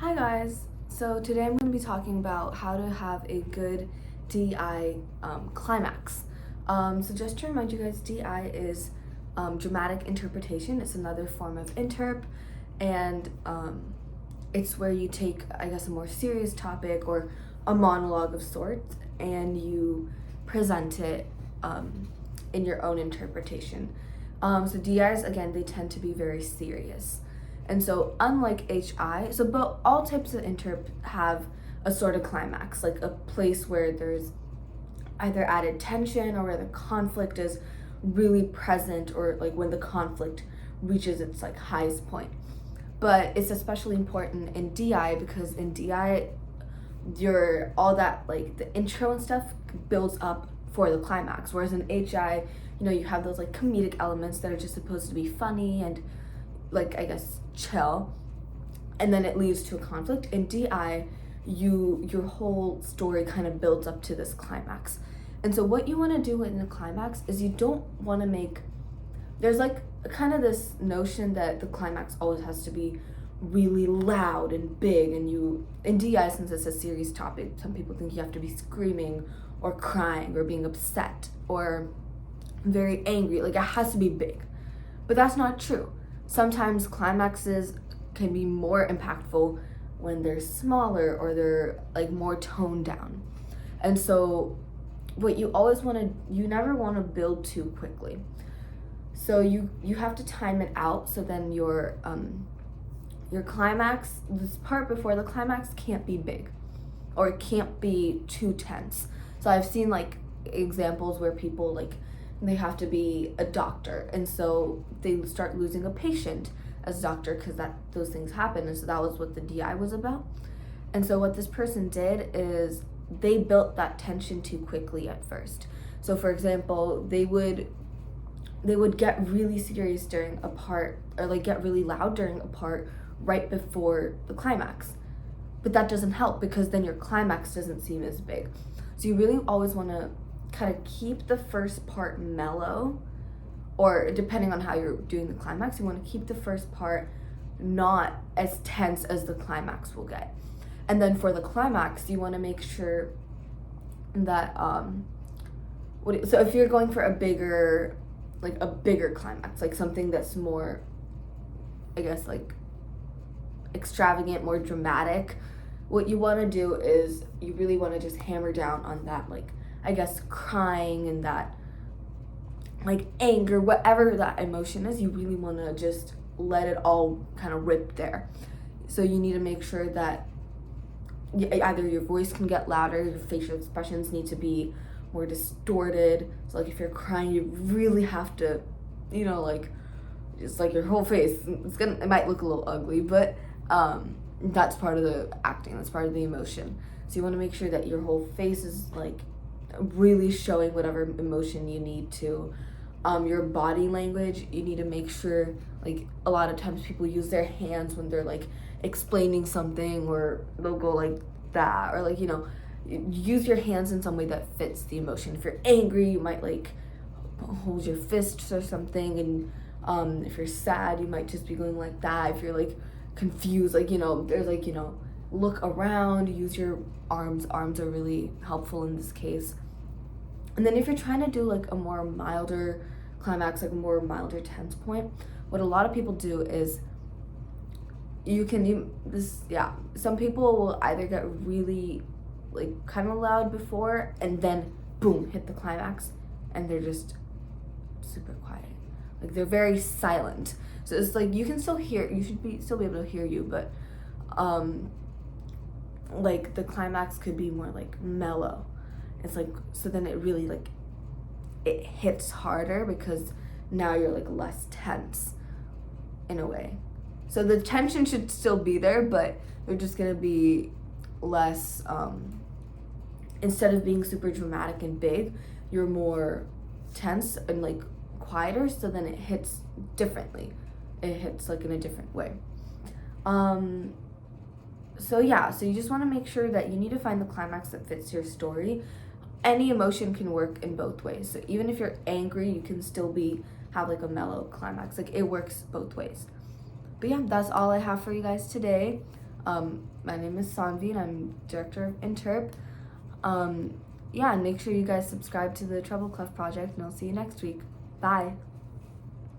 Hi guys! So today I'm going to be talking about how to have a good DI climax. So just to remind you guys, DI is dramatic interpretation. It's another form of interp, and it's where you take, I guess, a more serious topic or a monologue of sorts, and you present it in your own interpretation. So DIs, again, they tend to be very serious. And so unlike HI, but all types of interp have a sort of climax, like a place where there's either added tension or where the conflict is really present, or like when the conflict reaches its like highest point. But it's especially important in DI because in DI, all that, like the intro and stuff, builds up for the climax. Whereas in HI, you have those like comedic elements that are just supposed to be funny and, like, I guess, chill, and then it leads to a conflict. In DI, your whole story kind of builds up to this climax. And so what you want to do in the climax is you don't want to make, there's like kind of this notion that the climax always has to be really loud and big, and in DI, since it's a serious topic, some people think you have to be screaming or crying or being upset or very angry, like it has to be big. But that's not true. Sometimes climaxes can be more impactful when they're smaller or they're like more toned down. And so what you never want to build too quickly. So you have to time it out, so then your climax, this part before the climax, can't be big or it can't be too tense. So I've seen like examples where people, like, they have to be a doctor, and so they start losing a patient as a doctor because those things happen. And so that was what the DI was about. And so what this person did is they built that tension too quickly at first. So for example, they would get really serious during a part, or like get really loud during a part right before the climax. But that doesn't help because then your climax doesn't seem as big. So you really always want to kind of keep the first part mellow, or depending on how you're doing the climax, you want to keep the first part not as tense as the climax will get. And then for the climax, you want to make sure that so if you're going for a bigger climax, like something that's more, I guess, like extravagant, more dramatic, what you want to do is you really want to just hammer down on that, like, I guess, crying and that, like, anger, whatever that emotion is. You really want to just let it all kind of rip there. So you need to make sure that either your voice can get louder, your facial expressions need to be more distorted. So like if you're crying, you really have to, like, just like your whole face, it might look a little ugly, but that's part of the acting, that's part of the emotion. So you want to make sure that your whole face is like really showing whatever emotion you need to. Your body language, you need to make sure, like, a lot of times people use their hands when they're like explaining something, or they'll go like that, or like, use your hands in some way that fits the emotion. If you're angry, you might like hold your fists or something, and if you're sad, you might just be going like that. If you're like confused, like, there's like, look around, use your arms are really helpful in this case. And then if you're trying to do like a more milder climax, like a more milder tense point, what a lot of people do is some people will either get really like kind of loud before and then boom, hit the climax, and they're just super quiet, like they're very silent. So it's like you can still hear, still be able to hear you, but like the climax could be more like mellow. It's like, so then it really like it hits harder because now you're like less tense in a way. So the tension should still be there, but they're just gonna be less, instead of being super dramatic and big, you're more tense and like quieter, so then it hits differently. It hits like in a different way. So you just want to make sure that you need to find the climax that fits your story. Any emotion can work in both ways. So even if you're angry, you can still have like a mellow climax. Like it works both ways. But yeah, that's all I have for you guys today. My name is Saanvi and I'm director of Interp. Yeah, and make sure you guys subscribe to the Treble Clef Project, and I'll see you next week. Bye.